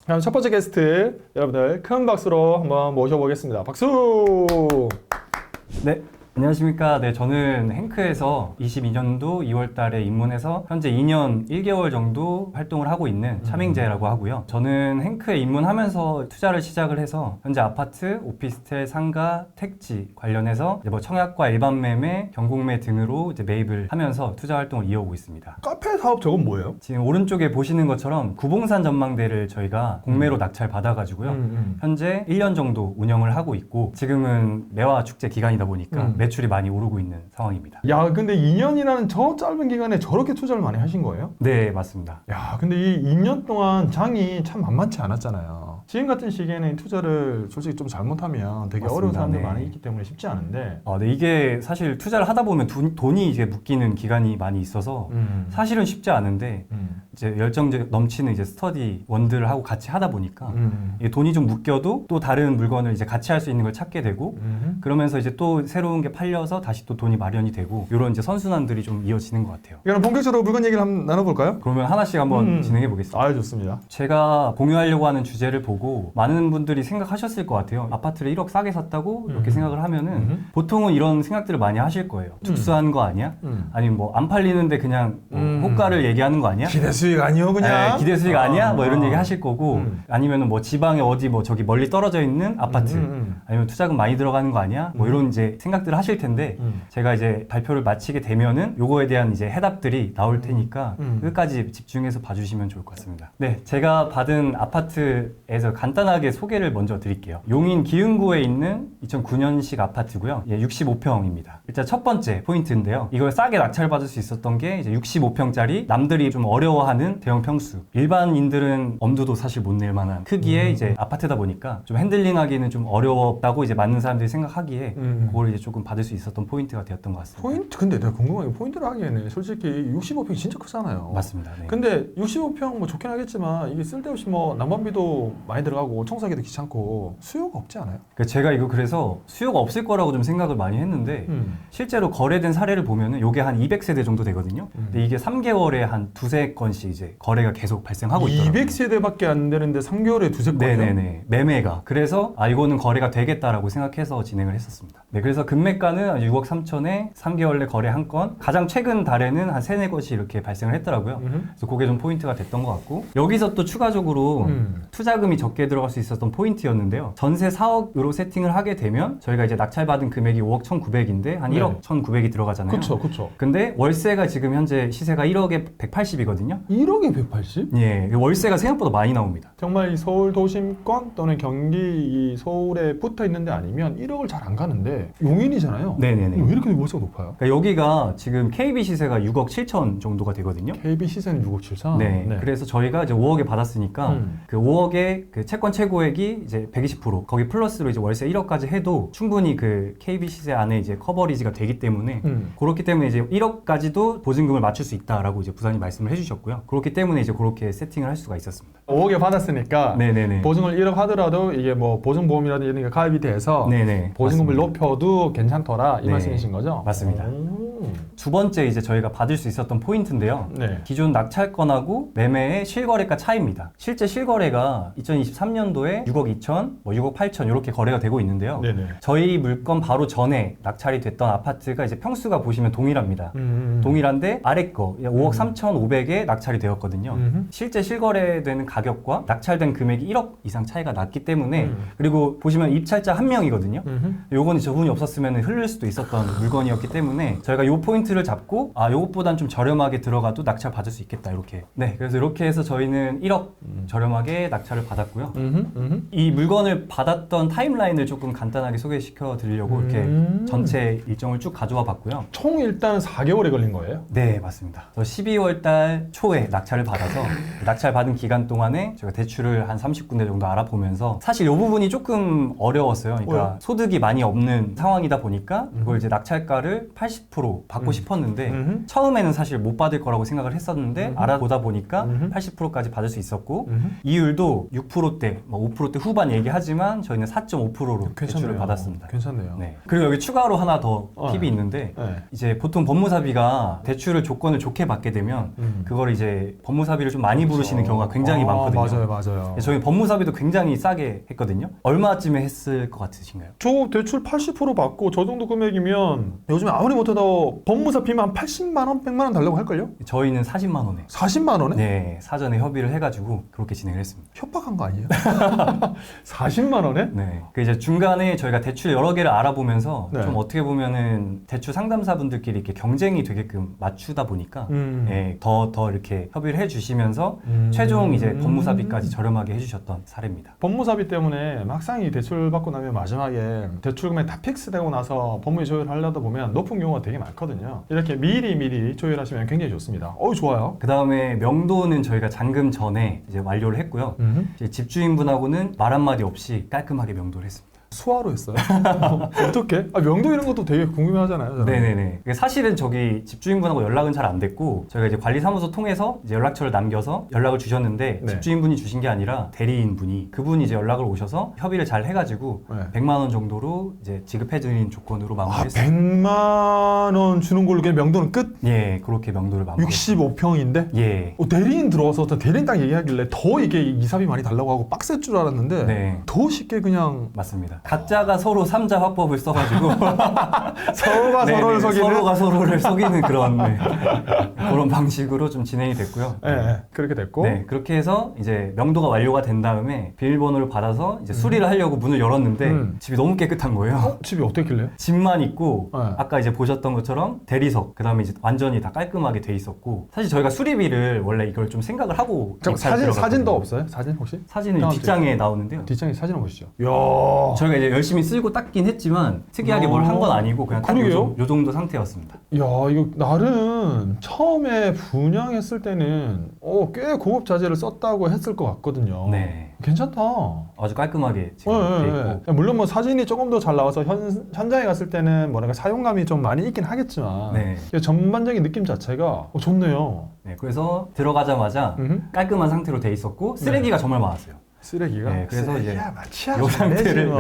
그럼 첫 번째 게스트 여러분들 큰 박수로 한번 모셔보겠습니다. 박수! 네, 안녕하십니까. 네, 저는 행크에서 22년도 2월 달에 입문해서 현재 2년 1개월 정도 활동을 하고 있는 차명재라고 하고요. 저는 행크에 입문하면서 투자를 시작을 해서 현재 아파트, 오피스텔, 상가, 택지 관련해서 이제 뭐 청약과 일반 매매, 경공매 등으로 이제 매입을 하면서 투자 활동을 이어오고 있습니다. 카페 사업 저건 뭐예요? 지금 오른쪽에 보시는 것처럼 구봉산 전망대를 저희가 공매로 낙찰 받아가지고요. 현재 1년 정도 운영을 하고 있고 지금은 매화 축제 기간이다 보니까 매출이 많이 오르고 있는 상황입니다. 야, 근데 2년이라는 저 짧은 기간에 저렇게 투자를 많이 하신 거예요? 네, 맞습니다. 야, 근데 이 2년 동안 장이 참 만만치 않았잖아요. 지금 같은 시기에는 투자를 솔직히 좀 잘못하면 되게 맞습니다. 어려운 사람들 네. 많이 있기 때문에 쉽지 않은데. 네, 이게 사실 투자를 하다 보면 돈이 이제 묶이는 기간이 많이 있어서 사실은 쉽지 않은데 이제 열정 넘치는 이제 스터디 원들을 하고 같이 하다 보니까 이게 돈이 좀 묶여도 또 다른 물건을 이제 같이 할 수 있는 걸 찾게 되고 그러면서 이제 또 새로운 게 팔려서 다시 또 돈이 마련이 되고 이런 이제 선순환들이 좀 이어지는 것 같아요. 그럼 본격적으로 물건 얘기를 한번 나눠볼까요? 그러면 하나씩 한번 진행해 보겠습니다. 아, 좋습니다. 제가 공유하려고 하는 주제를 보고 많은 분들이 생각하셨을 것 같아요. 아파트를 1억 싸게 샀다고 이렇게 생각을 하면은 보통은 이런 생각들을 많이 하실 거예요. 특수한 거 아니야? 아니면 뭐 안 팔리는데 그냥 뭐 호가를 얘기하는 거 아니야? 기대 수익 아니요, 그냥? 네, 기대 수익 아니야? 뭐 이런 얘기 하실 거고 아니면은 뭐 지방에 어디 뭐 저기 멀리 떨어져 있는 아파트 아니면 투자금 많이 들어가는 거 아니야? 뭐 이런 이제 생각들을 하실 텐데 제가 이제 발표를 마치게 되면은 요거에 대한 이제 해답들이 나올 테니까 끝까지 집중해서 봐주시면 좋을 것 같습니다. 네, 제가 받은 아파트에서 간단하게 소개를 먼저 드릴게요. 용인 기흥구에 있는 2009년식 아파트고요. 65평입니다. 일단 첫 번째 포인트인데요. 이걸 싸게 낙찰받을 수 있었던 게 이제 65평짜리 남들이 좀 어려워하는 대형 평수. 일반인들은 엄두도 사실 못 낼 만한 크기의 이제 아파트다 보니까 좀 핸들링하기는 좀 어려웠다고 이제 많은 사람들이 생각하기에 그걸 이제 조금 받을 수 있었던 포인트가 되었던 것 같습니다. 포인트? 근데 내가 궁금한 게 포인트를 하기에는 솔직히 65평이 진짜 크잖아요. 맞습니다. 네. 근데 65평 뭐 좋긴 하겠지만 이게 쓸데없이 뭐 난방비도 많이 들어가고 청소하기도 귀찮고 수요가 없지 않아요? 제가 이거 그래서 수요가 없을 거라고 좀 생각을 많이 했는데 실제로 거래된 사례를 보면은 요게 한 200세대 정도 되거든요. 근데 이게 3개월에 한 두세 건씩 이제 거래가 계속 발생하고 있더라고요. 200세대밖에 안 되는데 3개월에 두세 건이요? 네네네. 매매가. 그래서 이거는 거래가 되겠다라고 생각해서 진행을 했었습니다. 네, 그래서 금매가는 6억 3천에 3개월 내 거래 한 건, 가장 최근 달에는 한 3-4건씩 이렇게 발생을 했더라고요. 그래서 그게 좀 포인트가 됐던 것 같고 여기서 또 추가적으로 투자금이 적게 들어갈 수 있었던 포인트였는데요. 전세 4억으로 세팅을 하게 되면 저희가 이제 낙찰받은 금액이 5억 1,900인데 한 1억 1,900이 들어가잖아요. 그쵸. 근데 월세가 지금 현재 시세가 1억에 180이거든요. 1억에 180? 예, 월세가 생각보다 많이 나옵니다. 정말 이 서울 도심권 또는 경기 이 서울에 붙어 있는데 아니면 1억을 잘 안 가는데 용인이잖아요. 네네네. 왜 이렇게 월세가 높아요? 그러니까 여기가 지금 KB 시세가 6억 7천 정도가 되거든요. KB 시세는 6억 7천? 네. 그래서 저희가 이제 5억에 받았으니까 그 5억의 그 채권 최고액이 이제 120% 거기 플러스로 이제 월세 1억까지 해도 충분히 그 KB 시세 안에 이제 커버리지가 되기 때문에 그렇기 때문에 이제 1억까지도 보증금을 맞출 수 있다라고 이제 부사님 말씀을 해주셨고요. 그렇기 때문에 이제 그렇게 세팅을 할 수가 있었습니다. 5억에 받았으니까 네네네. 보증을 1억 하더라도 이게 뭐 보증보험이라든지 이런 게 가입이 돼서 네네. 보증금을 맞습니다. 높여도 괜찮더라 이 네. 말씀이신 거죠? 맞습니다. 두 번째 이제 저희가 받을 수 있었던 포인트인데요. 네. 기존 낙찰건하고 매매의 실거래가 차이입니다. 실제 실거래가 2023년도에 6억 2천, 뭐 6억 8천 이렇게 거래가 되고 있는데요. 네네. 저희 물건 바로 전에 낙찰이 됐던 아파트가 이제 평수가 보시면 동일합니다. 동일한데 아래 거 5억 3,500에 낙찰이 되었거든요. 실제 실거래되는 가격과 낙찰된 금액이 1억 이상 차이가 났기 때문에 그리고 보시면 입찰자 한 명이거든요. 요거는 저분이 없었으면 흐를 수도 있었던 물건이었기 때문에 저희가 요 포인트를 잡고 요것보단 좀 저렴하게 들어가도 낙찰 받을 수 있겠다 이렇게. 네, 그래서 이렇게 해서 저희는 1억 저렴하게 낙찰을 받았고요. 이 물건을 받았던 타임라인을 조금 간단하게 소개시켜 드리려고 이렇게 전체 일정을 쭉 가져와 봤고요. 총 일단 4개월에 걸린 거예요? 네, 맞습니다. 12월 달 초에 낙찰을 받아서 낙찰 받은 기간 동안에 제가 대출을 한 30군데 정도 알아보면서 사실 이 부분이 조금 어려웠어요. 그러니까 왜요? 소득이 많이 없는 상황이다 보니까 이걸 이제 낙찰가를 80% 80% 받고 싶었는데 처음에는 사실 못 받을 거라고 생각을 했었는데 알아보다 보니까 80%까지 받을 수 있었고 이율도 6%대, 5%대 후반 얘기하지만 저희는 4.5%로 대출을 받았습니다. 괜찮네요. 네. 그리고 여기 추가로 하나 더 팁이 있는데 이제 보통 법무사비가 대출을 조건을 좋게 받게 되면 그걸 이제 법무사비를 좀 많이 부르시는 경우가 굉장히 많거든요. 맞아요. 저희 법무사비도 굉장히 싸게 했거든요. 얼마쯤에 했을 것 같으신가요? 저 대출 80% 받고 저 정도 금액이면 요즘에 아무리 못해도 법무사비만 한 80만 원, 100만 원 달라고 할걸요? 저희는 40만 원에. 40만 원에? 네, 사전에 협의를 해가지고 그렇게 진행을 했습니다. 협박한 거 아니에요? 40만 원에? 네. 그 이제 중간에 저희가 대출 여러 개를 알아보면서 네. 좀 어떻게 보면은 대출 상담사분들끼리 이렇게 경쟁이 되게끔 맞추다 보니까 예, 더 이렇게 협의를 해주시면서 최종 이제 법무사비까지 저렴하게 해주셨던 사례입니다. 법무사비 때문에 막상 이 대출 받고 나면 마지막에 대출 금액 다 픽스되고 나서 법무비 조율하려다 보면 높은 경우가 되게 많거든요. 이렇게 미리 조율하시면 굉장히 좋습니다. 좋아요. 그 다음에 명도는 저희가 잔금 전에 이제 완료를 했고요. 이제 집주인분하고는 말 한마디 없이 깔끔하게 명도를 했습니다. 수화로 했어요? 어떻게? 명도 이런 것도 되게 궁금해하잖아요. 저는. 네네네. 사실은 저기 집주인분하고 연락은 잘 안 됐고 저희가 이제 관리사무소 통해서 이제 연락처를 남겨서 연락을 주셨는데 네. 집주인분이 주신 게 아니라 대리인분이 그분이 이제 연락을 오셔서 협의를 잘 해가지고 네. 100만 원 정도로 이제 지급해드린 조건으로 마무리했습니다. 100만 원 주는 걸로 그냥 명도는 끝? 예, 그렇게 명도를 마무리했습니다. 65평인데? 예. 대리인 들어와서 대리인 딱 얘기하길래 더 이게 이사비 많이 달라고 하고 빡셀 줄 알았는데 네. 더 쉽게 그냥 맞습니다. 각자가 서로 삼자 화법을 써가지고 서로가 서로를 속이는 서로가 서로를 속이는 그런 그런 방식으로 좀 진행이 됐고요. 네, 그렇게 됐고 네, 그렇게 해서 이제 명도가 완료가 된 다음에 비밀번호를 받아서 이제 수리를 하려고 문을 열었는데 집이 너무 깨끗한 거예요. 집이 어떻길래? 집만 있고 네. 아까 이제 보셨던 것처럼 대리석 그다음에 이제 완전히 다 깔끔하게 돼 있었고 사실 저희가 수리비를 원래 이걸 좀 생각을 하고 사진도 없어요? 사진 혹시? 사진은 뒷장에 나오는데요. 뒷장에 사진을 보시죠. 이야. 저희가 이제 열심히 쓸고 닦긴 했지만 특이하게 뭘 한 건 아니고 그냥 딱 그러게요? 요 정도 상태였습니다. 야, 이거 나름 처음에 분양했을 때는 꽤 고급 자재를 썼다고 했을 것 같거든요. 네. 괜찮다. 아주 깔끔하게 지금 돼 있고. 물론 뭐 사진이 조금 더 잘 나와서 현장에 갔을 때는 뭐랄까 사용감이 좀 많이 있긴 하겠지만 네. 전반적인 느낌 자체가 좋네요. 네, 그래서 들어가자마자 깔끔한 상태로 돼 있었고 쓰레기가 정말 많았어요. 쓰레기가? 네, 그래서 쓰레기야, 이제 이 상태를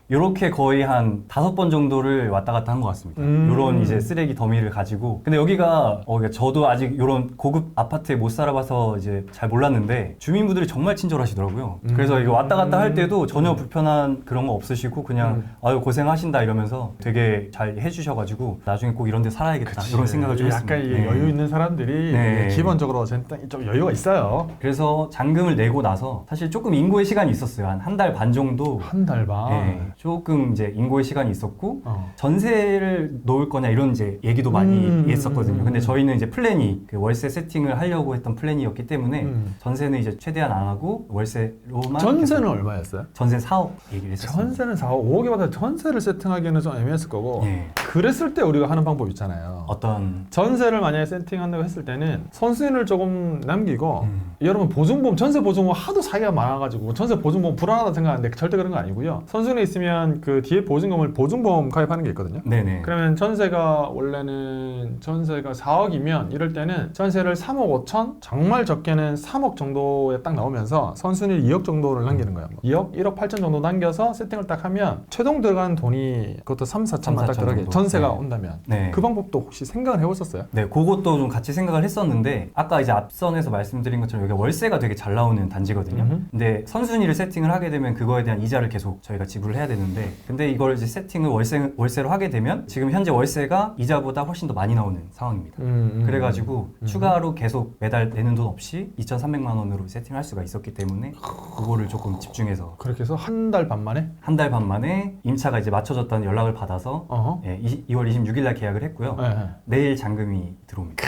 이렇게 거의 한 5번 정도를 왔다 갔다 한 것 같습니다. 이런 이제 쓰레기 더미를 가지고. 근데 여기가 그러니까 저도 아직 이런 고급 아파트에 못 살아봐서 이제 잘 몰랐는데 주민분들이 정말 친절하시더라고요. 그래서 이거 왔다 갔다 할 때도 전혀 불편한 그런 거 없으시고 그냥 아유 고생하신다 이러면서 되게 잘 해주셔가지고 나중에 꼭 이런 데 살아야겠다 이런 생각을 좀 했습니다. 약간 여유 있는 사람들이 기본적으로 좀 여유가 있어요. 그래서 잔금을 내고 나서 사실 조금 인고의 시간이 있었어요. 한 달 반 정도. 한 달 반? 네, 조금 이제 인고의 시간이 있었고 전세를 놓을 거냐 이런 이제 얘기도 많이 했었거든요. 근데 저희는 이제 플랜이 그 월세 세팅을 하려고 했던 플랜이었기 때문에 전세는 이제 최대한 안 하고 월세로만. 전세는 얼마였어요? 전세 4억 얘기를 했었어요. 전세는 4억, 5억에 받아 전세를 세팅하기에는 좀 애매했을 거고. 예. 그랬을 때 우리가 하는 방법 있잖아요. 어떤 전세를 만약에 세팅한다고 했을 때는 선수인을 조금 남기고 여러분 보증보험, 전세 보증보험 하도 사기가 많아가지고 전세 보증보험 불안하다 생각하는데 절대 그런 거 아니고요. 선수인에 있으면 그 뒤에 보증금을 보증보험 가입하는 게 있거든요. 네네. 그러면 전세가 원래는 전세가 4억이면 이럴 때는 전세를 3억 5천, 정말 적게는 3억 정도에 딱 나오면서 선순위 2억 정도를 남기는 거예요. 2억, 1억 8천 정도 남겨서 세팅을 딱 하면 최종 들어가는 돈이 그것도 3, 4천만 딱 들어가게 전세가 온다면 네. 그 방법도 혹시 생각을 해보셨어요? 네, 그것도 좀 같이 생각을 했었는데 아까 이제 앞선에서 말씀드린 것처럼 여기가 월세가 되게 잘 나오는 단지거든요. 근데 선순위를 세팅을 하게 되면 그거에 대한 이자를 계속 저희가 지불을 해야 되는데 근데 이걸 이제 세팅을 월세로 하게 되면 지금 현재 월세가 이자보다 훨씬 더 많이 나오는 상황입니다. 그래가지고 추가로 계속 매달 내는 돈 없이 2,300만 원으로 세팅을 할 수가 있었기 때문에 그거를 조금 집중해서 그렇게 해서 한 달 반 만에? 한 달 반 만에 임차가 이제 맞춰졌다는 연락을 받아서 2월 26일 날 계약을 했고요. 네. 내일 잔금이 들어옵니다.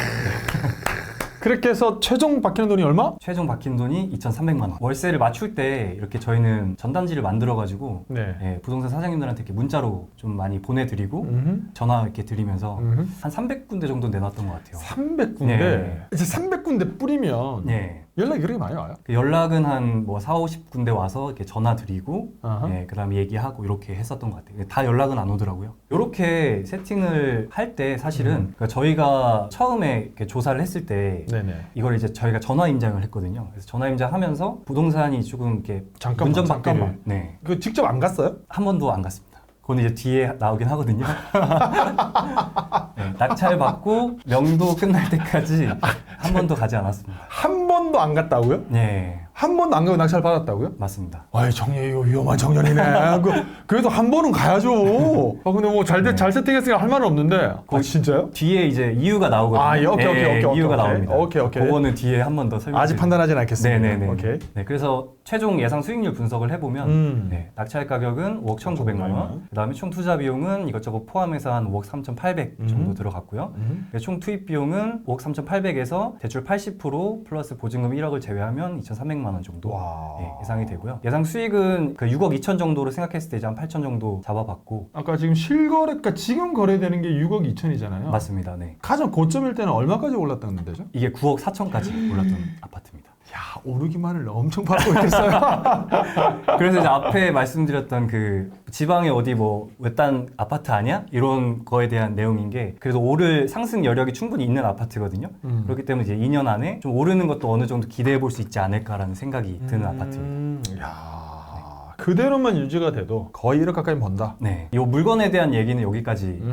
그렇게 해서 최종 바뀌는 돈이 얼마? 최종 박힌 돈이 2,300만 원. 월세를 맞출 때 이렇게 저희는 전단지를 만들어가지고 네. 예, 부동산 사장님들한테 이렇게 문자로 좀 많이 보내드리고 전화 이렇게 드리면서 한 300군데 정도 내놨던 것 같아요. 300군데? 네. 이제 300군데 뿌리면 예. 연락이 그렇게 많이 와요? 그 연락은 한 뭐 4, 50군데 와서 이렇게 전화 드리고 아하. 예, 그다음에 얘기하고 이렇게 했었던 것 같아요. 다 연락은 안 오더라고요. 이렇게 세팅을 할 때 사실은 그러니까 저희가 처음에 이렇게 조사를 했을 때 네네. 이걸 이제 저희가 전화 임장을 했거든요. 그래서 전화 임장하면서 부동산이 조금 이렇게 잠깐만, 운전박대를 잠깐만. 네, 그 직접 안 갔어요? 한 번도 안 갔습니다. 그건 이제 뒤에 나오긴 하거든요. 네, 낙찰 받고 명도 끝날 때까지 한 번도 가지 않았습니다. 한 번도 안 갔다고요? 네, 한 번도 안 가고 낙찰 받았다고요? 맞습니다. 아이 정리 이거 위험한 정년이네. 그래도 한 번은 가야죠. 근데 뭐 잘 세팅했으니까 할 말은 없는데. 아 진짜요? 뒤에 이제 이유가 나오거든요. 아, 오케이. 이유가 나옵니다. 오케이. 그거는 뒤에 한 번 더 설명. 아직 판단하진 않겠습니다. 네네네. 오케이. 네, 그래서 최종 예상 수익률 분석을 해보면 네, 낙찰 가격은 5억 1,900만 원. 그다음에 총 투자 비용은 이것저것 포함해서 한 5억 3,800 정도 들어갔고요. 총 투입 비용은 5억 3,800에서 대출 80% 플러스 보증금 1억을 제외하면 2,300만 원 정도 와. 네, 예상이 되고요. 예상 수익은 그 6억 2천 정도로 생각했을 때 이제 한 8천 정도 잡아봤고. 아까 지금 실거래가 지금 거래되는 게 6억 2천이잖아요. 맞습니다. 네. 가장 고점일 때는 얼마까지 올랐다는 데죠? 이게 9억 4천까지 올랐던 아파트입니다. 야 오르기만을 엄청 받고 있겠어요. 그래서 이제 앞에 말씀드렸던 그 지방에 어디 뭐 외딴 아파트 아니야? 이런 거에 대한 내용인 게 그래도 오를 상승 여력이 충분히 있는 아파트거든요. 그렇기 때문에 이제 2년 안에 좀 오르는 것도 어느 정도 기대해 볼 수 있지 않을까라는 생각이 드는 아파트입니다. 야 그대로만 유지가 돼도 거의 1억 가까이 번다. 네, 이 물건에 대한 얘기는 여기까지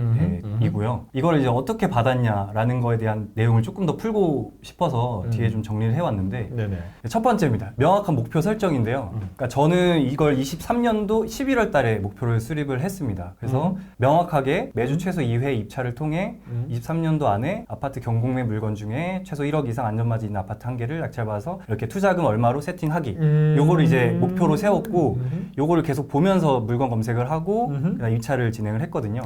이고요. 이걸 이제 어떻게 받았냐라는 거에 대한 내용을 조금 더 풀고 싶어서 뒤에 좀 정리를 해왔는데 네네. 첫 번째입니다. 명확한 목표 설정인데요. 그러니까 저는 이걸 23년도 11월 달에 목표를 수립을 했습니다. 그래서 명확하게 매주 최소 2회 입찰을 통해 23년도 안에 아파트 경공매 물건 중에 최소 1억 이상 안전마진 있는 아파트 한 개를 낙찰받아서 이렇게 투자금 얼마로 세팅하기. 요거를 이제 목표로 세웠고 요거를 계속 보면서 물건 검색을 하고 그다음 입찰을 진행을 했거든요.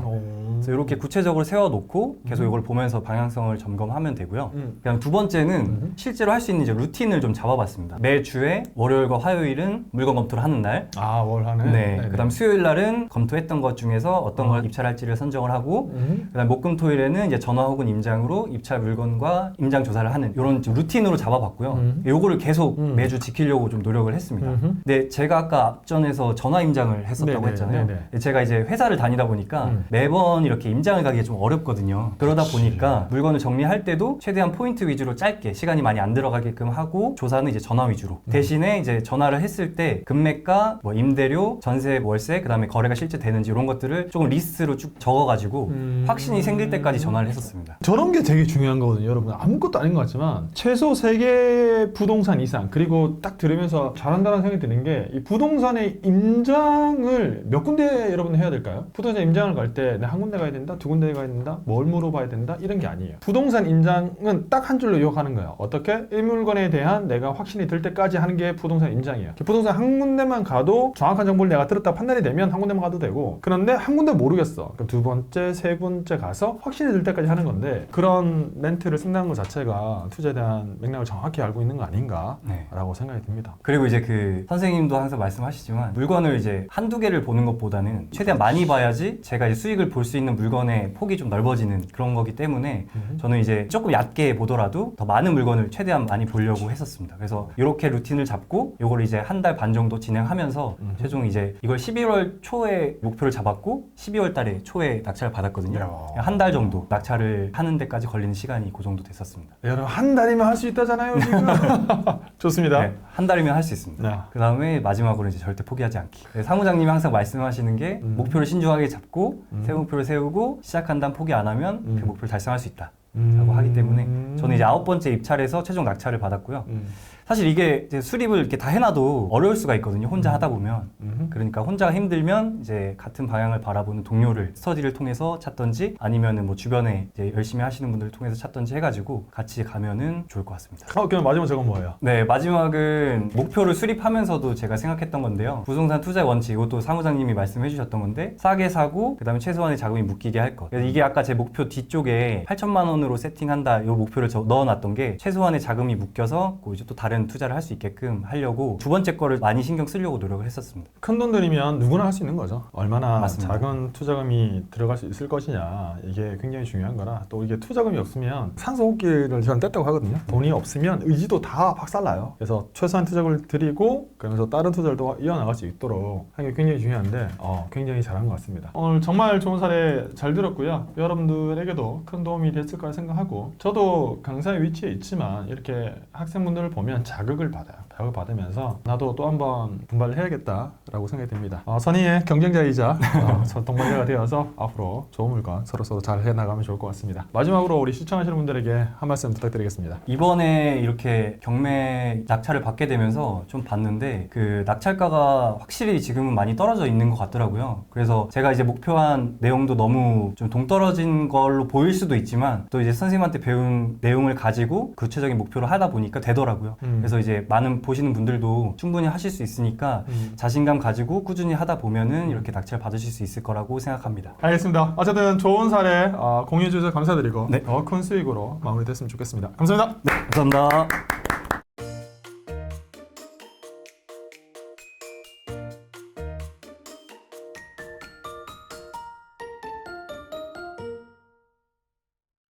그래서 이렇게 구체적으로 세워놓고 계속 이걸 보면서 방향성을 점검하면 되고요. 그다음 두 번째는 실제로 할 수 있는 이제 루틴을 좀 잡아봤습니다. 매주에 월요일과 화요일은 물건 검토를 하는 날. 아 월하네. 네. 네네. 그다음 수요일 날은 검토했던 것 중에서 어떤 걸 입찰할지를 선정을 하고, 그다음 목금토일에는 이제 전화 혹은 임장으로 입찰 물건과 임장 조사를 하는 이런 루틴으로 잡아봤고요. 요거를 계속 매주 지키려고 좀 노력을 했습니다. 근데 제가 아까 앞전에서 전화 임장을 했었다고 네네, 했잖아요. 네네. 제가 이제 회사를 다니다 보니까 매번 이렇게 임장을 가기가 좀 어렵거든요. 그러다 보니까 물건을 정리할 때도 최대한 포인트 위주로 짧게 시간이 많이 안 들어가게끔 하고 조사는 이제 전화 위주로. 대신에 이제 전화를 했을 때 금매가, 뭐 임대료, 전세, 월세, 그다음에 거래가 실제 되는지 이런 것들을 조금 리스트로 쭉 적어가지고 확신이 생길 때까지 전화를 했었습니다. 저런 게 되게 중요한 거거든요, 여러분. 아무것도 아닌 것 같지만 최소 3개 부동산 이상, 그리고 딱 들으면서 잘한다는 생각이 드는 게 이 부동산의 임장을 몇 군데 여러분 해야 될까요? 부동산 임장을 갈 때 내가 한 군데 가야 된다, 두 군데 가야 된다, 뭘 물어봐야 된다, 이런 게 아니에요. 부동산 임장은 딱 한 줄로 요약하는 거예요. 어떻게? 이 물건에 대한 내가 확신이 들 때까지 하는 게 부동산 임장이에요. 부동산 한 군데만 가도 정확한 정보를 내가 들었다 판단이 되면 한 군데만 가도 되고, 그런데 한 군데 모르겠어. 그럼 두 번째, 세 번째 가서 확신이 들 때까지 하는 건데, 그런 멘트를 쓴다는 것 자체가 투자에 대한 맥락을 정확히 알고 있는 거 아닌가라고 생각이 듭니다. 그리고 이제 그 선생님도 항상 말씀하시지만 물건을 이제 한두 개를 보는 것보다는 최대한 많이 봐야지 제가 이제 수익을 볼 수 있는 물건의 폭이 좀 넓어지는 그런 거기 때문에 저는 이제 조금 얕게 보더라도 더 많은 물건을 최대한 많이 보려고 했었습니다. 그래서 이렇게 루틴을 잡고 이걸 이제 한 달 반 정도 진행하면서 최종 이제 이걸 11월 초에 목표를 잡았고 12월 달에 초에 낙찰을 받았거든요. 한 달 정도 낙찰을 하는 데까지 걸리는 시간이 그 정도 됐었습니다. 여러분 한 달이면 할 수 있다잖아요 지금. 좋습니다. 네, 한 달이면 할 수 있습니다. 네. 그 다음에 마지막으로 이제 절대 포기하지 않기. 네, 사무장님이 항상 말씀하시는 게 목표를 신중하게 잡고 새 목표를 세우고 시작한 다음 포기 안 하면 그 목표를 달성할 수 있다 라고 하기 때문에 저는 이제 9번째 입찰에서 최종 낙찰을 받았고요. 사실 이게 이제 수립을 이렇게 다 해놔도 어려울 수가 있거든요. 혼자 하다 보면. 그러니까 혼자가 힘들면 이제 같은 방향을 바라보는 동료를 스터디를 통해서 찾던지 아니면은 뭐 주변에 이제 열심히 하시는 분들을 통해서 찾던지 해가지고 같이 가면은 좋을 것 같습니다. 그럼 마지막 저건 뭐예요? 네, 마지막은 목표를 수립하면서도 제가 생각했던 건데요. 부동산 투자의 원칙, 이것도 사무장님이 말씀해 주셨던 건데 싸게 사고 그다음에 최소한의 자금이 묶이게 할 것. 그래서 이게 아까 제 목표 뒤쪽에 8천만 원으로 세팅한다 이 목표를 넣어놨던 게 최소한의 자금이 묶여서 이제 또 다른 투자를 할 수 있게끔 하려고 두 번째 거를 많이 신경 쓰려고 노력을 했었습니다. 큰 돈 들이면 누구나 할 수 있는 거죠. 얼마나 맞습니다. 작은 투자금이 들어갈 수 있을 것이냐 이게 굉장히 중요한 거라 또 이게 투자금이 없으면 산소호흡기를 저는 뗐다고 하거든요. 돈이 없으면 의지도 다 박살나요. 그래서 최소한 투자금을 들이고 그러면서 다른 투자를 또 이어나갈 수 있도록 하는 게 굉장히 중요한데 굉장히 잘한 것 같습니다. 오늘 정말 좋은 사례 잘 들었고요. 여러분들에게도 큰 도움이 됐을 거라 생각하고 저도 강사의 위치에 있지만 이렇게 학생분들을 보면 자극을 받아요. 자극을 받으면서 나도 또 한번 분발을 해야겠다라고 생각이 듭니다. 선의의 경쟁자이자 동반자가 되어서 앞으로 좋은 물건 서로 잘 해나가면 좋을 것 같습니다. 마지막으로 우리 시청하시는 분들에게 한 말씀 부탁드리겠습니다. 이번에 이렇게 경매 낙찰을 받게 되면서 좀 봤는데 그 낙찰가가 확실히 지금은 많이 떨어져 있는 것 같더라고요. 그래서 제가 이제 목표한 내용도 너무 좀 동떨어진 걸로 보일 수도 있지만 또 이제 선생님한테 배운 내용을 가지고 구체적인 목표를 하다 보니까 되더라고요. 그래서 이제 많은 보시는 분들도 충분히 하실 수 있으니까 자신감 가지고 꾸준히 하다 보면은 이렇게 낙찰 받으실 수 있을 거라고 생각합니다. 알겠습니다. 어쨌든 좋은 사례 공유해 주셔서 감사드리고 네. 더 큰 수익으로 마무리됐으면 좋겠습니다. 감사합니다. 네, 감사합니다.